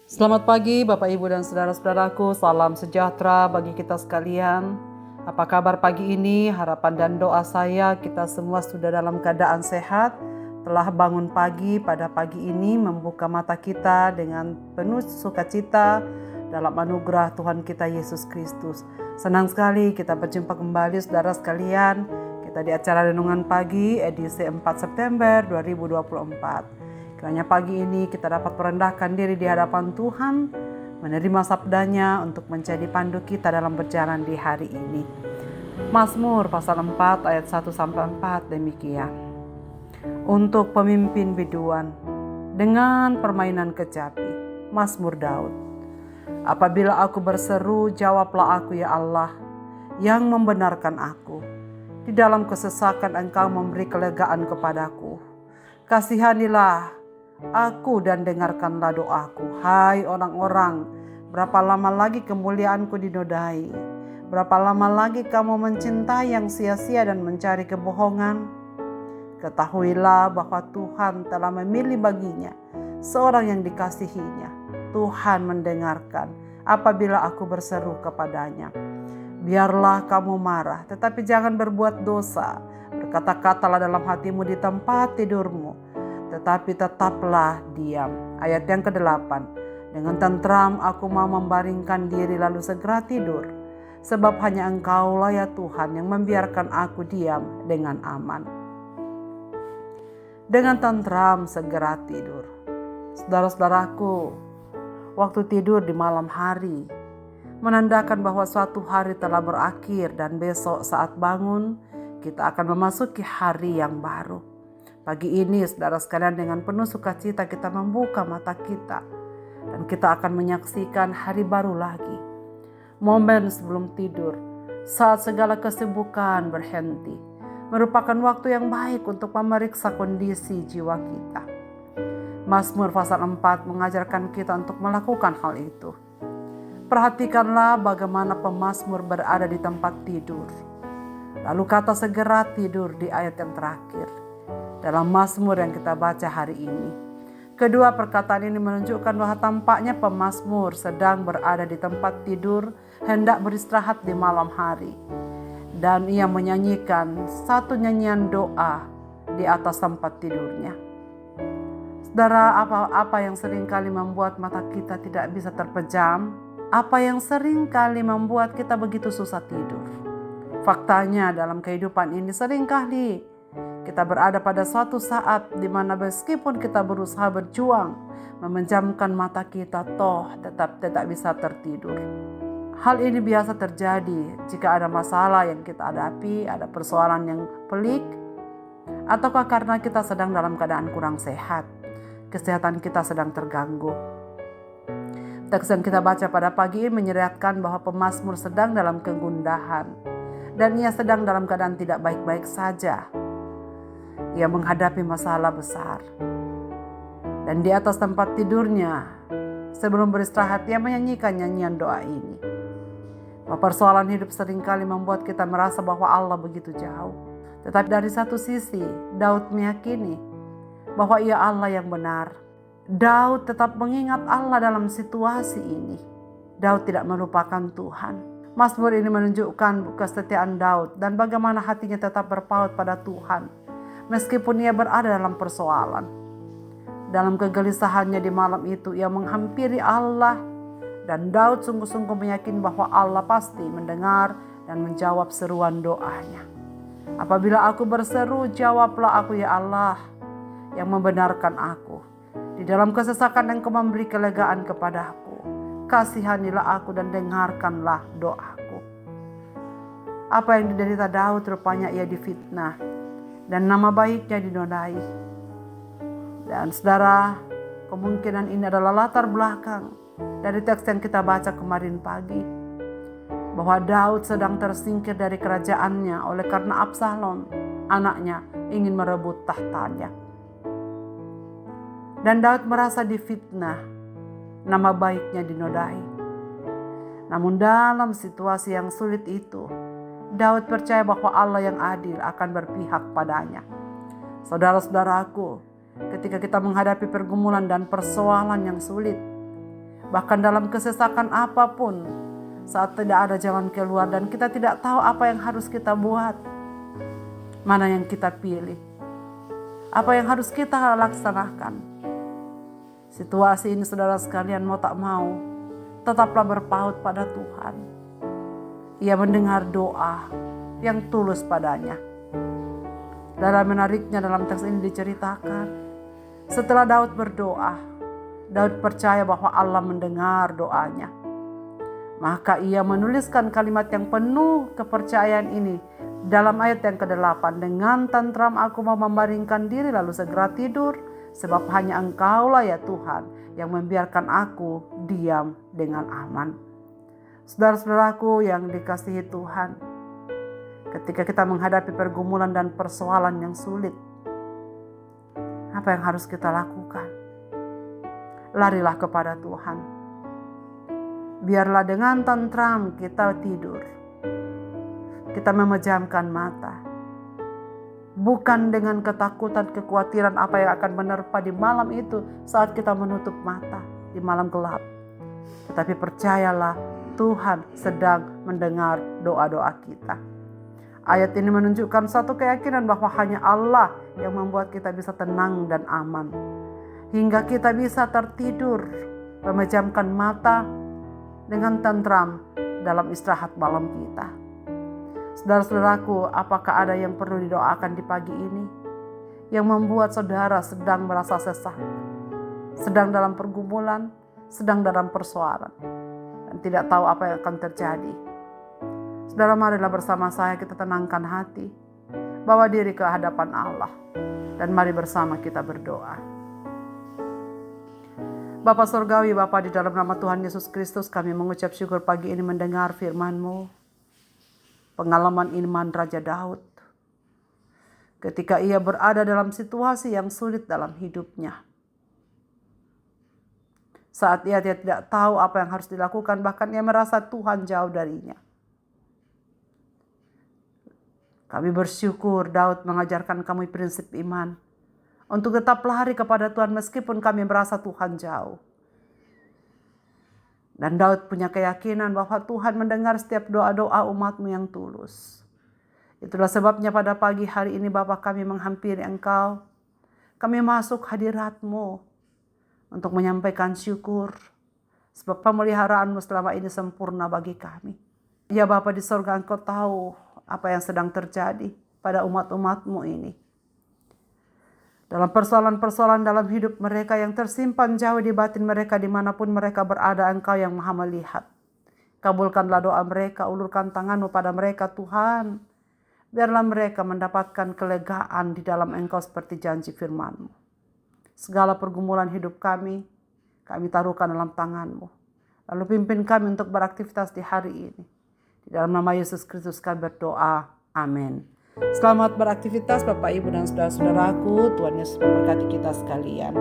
Selamat pagi Bapak Ibu dan saudara-saudaraku, salam sejahtera bagi kita sekalian. Apa kabar pagi ini? Harapan dan doa saya kita semua sudah dalam keadaan sehat, telah bangun pagi pada pagi ini membuka mata kita dengan penuh sukacita dalam anugerah Tuhan kita Yesus Kristus. Senang sekali kita berjumpa kembali saudara sekalian. Kita di acara Renungan Pagi edisi 4 September 2024. Kiranya pagi ini kita dapat merendahkan diri di hadapan Tuhan, menerima sabdanya untuk menjadi pandu kita dalam berjalan di hari ini. Mazmur pasal 4 ayat 1-4 demikian. Untuk pemimpin biduan, dengan permainan kecapi, Mazmur Daud. Apabila aku berseru, jawablah aku ya Allah, yang membenarkan aku. Di dalam kesesakan Engkau memberi kelegaan kepadaku. Kasihanilah aku dan dengarkanlah doaku. Hai orang-orang, berapa lama lagi kemuliaanku dinodai? Berapa lama lagi kamu mencintai yang sia-sia dan mencari kebohongan? Ketahuilah bahwa Tuhan telah memilih baginya seorang yang dikasihinya. Tuhan mendengarkan apabila aku berseru kepadanya. Biarlah kamu marah, tetapi jangan berbuat dosa. Berkata-katalah dalam hatimu di tempat tidurmu, tetapi tetaplah diam. Ayat yang ke-8. Dengan tentram aku mau membaringkan diri lalu segera tidur. Sebab hanya Engkaulah ya Tuhan yang membiarkan aku diam dengan aman. Dengan tentram segera tidur. Saudara-saudaraku, waktu tidur di malam hari menandakan bahwa suatu hari telah berakhir dan besok saat bangun kita akan memasuki hari yang baru. Pagi ini saudara sekalian dengan penuh sukacita kita membuka mata kita dan kita akan menyaksikan hari baru lagi. Momen sebelum tidur, saat segala kesibukan berhenti, merupakan waktu yang baik untuk memeriksa kondisi jiwa kita. Mazmur pasal 4 mengajarkan kita untuk melakukan hal itu. Perhatikanlah bagaimana pemazmur berada di tempat tidur. Lalu kata segera tidur di ayat yang terakhir dalam Mazmur yang kita baca hari ini. Kedua perkataan ini menunjukkan bahwa tampaknya pemazmur sedang berada di tempat tidur, hendak beristirahat di malam hari. Dan ia menyanyikan satu nyanyian doa di atas tempat tidurnya. Saudara, apa yang seringkali membuat mata kita tidak bisa terpejam? Apa yang seringkali membuat kita begitu susah tidur? Faktanya dalam kehidupan ini seringkali kita berada pada suatu saat di mana meskipun kita berusaha berjuang memejamkan mata kita, toh tetap tidak bisa tertidur. Hal ini biasa terjadi jika ada masalah yang kita hadapi, ada persoalan yang pelik, ataukah karena kita sedang dalam keadaan kurang sehat, kesehatan kita sedang terganggu. Teks yang kita baca pada pagi ini menyeriatkan bahwa pemazmur sedang dalam kegundahan dan ia sedang dalam keadaan tidak baik-baik saja. Ia menghadapi masalah besar. Dan di atas tempat tidurnya, sebelum beristirahat, ia menyanyikan nyanyian doa ini. Persoalan hidup seringkali membuat kita merasa bahwa Allah begitu jauh. Tetapi dari satu sisi, Daud meyakini bahwa ia Allah yang benar. Daud tetap mengingat Allah dalam situasi ini. Daud tidak melupakan Tuhan. Mazmur ini menunjukkan kesetiaan Daud dan bagaimana hatinya tetap berpaut pada Tuhan. Meskipun ia berada dalam persoalan. Dalam kegelisahannya di malam itu ia menghampiri Allah. Dan Daud sungguh-sungguh meyakini bahwa Allah pasti mendengar dan menjawab seruan doanya. Apabila aku berseru, jawablah aku ya Allah yang membenarkan aku. Di dalam kesesakan Engkau memberi kelegaan kepadaku. Kasihanilah aku dan dengarkanlah doaku. Apa yang diderita Daud rupanya ia difitnah dan nama baiknya dinodai. Dan saudara, kemungkinan ini adalah latar belakang dari teks yang kita baca kemarin pagi. Bahwa Daud sedang tersingkir dari kerajaannya oleh karena Absalom, anaknya, ingin merebut tahtanya. Dan Daud merasa difitnah, nama baiknya dinodai. Namun dalam situasi yang sulit itu, Daud percaya bahwa Allah yang adil akan berpihak padanya. Saudara-saudaraku, ketika kita menghadapi pergumulan dan persoalan yang sulit, Bahkan dalam kesesakan apapun, saat tidak ada jalan keluar dan kita tidak tahu apa yang harus kita buat, mana yang kita pilih, apa yang harus kita laksanakan. Situasi ini saudara sekalian, mau tak mau, tetaplah berpaut pada Tuhan. Ia mendengar doa yang tulus padanya. Dalam menariknya dalam teks ini diceritakan, setelah Daud berdoa, Daud percaya bahwa Allah mendengar doanya. Maka ia menuliskan kalimat yang penuh kepercayaan ini dalam ayat yang ke-8. Dengan tentram aku mau membaringkan diri lalu segera tidur, sebab hanya Engkaulah ya Tuhan yang membiarkan aku diam dengan aman. Saudara-saudaraku yang dikasihi Tuhan, ketika kita menghadapi pergumulan dan persoalan yang sulit, apa yang harus kita lakukan? Larilah kepada Tuhan. Biarlah dengan tentram kita tidur. Kita memejamkan mata. Bukan dengan ketakutan, kekhawatiran apa yang akan menerpa di malam itu saat kita menutup mata di malam gelap. Tetapi percayalah, Tuhan sedang mendengar doa-doa kita. Ayat ini menunjukkan satu keyakinan bahwa hanya Allah yang membuat kita bisa tenang dan aman. Hingga kita bisa tertidur, memejamkan mata dengan tentram dalam istirahat malam kita. Saudara-saudaraku, apakah ada yang perlu didoakan di pagi ini? Yang membuat saudara sedang merasa sesak, sedang dalam pergumulan, sedang dalam persoalan, dan tidak tahu apa yang akan terjadi. Saudara, marilah bersama saya kita tenangkan hati, bawa diri ke hadapan Allah, dan mari bersama kita berdoa. Bapa Surgawi, Bapa, di dalam nama Tuhan Yesus Kristus kami mengucap syukur pagi ini mendengar firman-Mu. Pengalaman iman Raja Daud ketika ia berada dalam situasi yang sulit dalam hidupnya. Saat ia tidak tahu apa yang harus dilakukan, bahkan ia merasa Tuhan jauh darinya. Kami bersyukur Daud mengajarkan kami prinsip iman untuk tetap lari kepada Tuhan meskipun kami merasa Tuhan jauh. Dan Daud punya keyakinan bahwa Tuhan mendengar setiap doa-doa umat-Mu yang tulus. Itulah sebabnya pada pagi hari ini Bapa, kami menghampiri Engkau. Kami masuk hadirat-Mu untuk menyampaikan syukur. Sebab pemeliharaan-Mu selama ini sempurna bagi kami. Ya Bapa di sorga, Engkau tahu apa yang sedang terjadi pada umat-umat-Mu ini. Dalam persoalan-persoalan dalam hidup mereka yang tersimpan jauh di batin mereka, dimanapun mereka berada, Engkau yang maha melihat. Kabulkanlah doa mereka, ulurkan tangan-Mu pada mereka Tuhan. Biarlah mereka mendapatkan kelegaan di dalam Engkau seperti janji firman-Mu. Segala pergumulan hidup kami taruhkan dalam tangan-Mu. Lalu pimpin kami untuk beraktivitas di hari ini. Di dalam nama Yesus Kristus kami berdoa. Amin. Selamat beraktivitas Bapak, Ibu, dan saudara-saudaraku. Tuhan Yesus memberkati kita sekalian.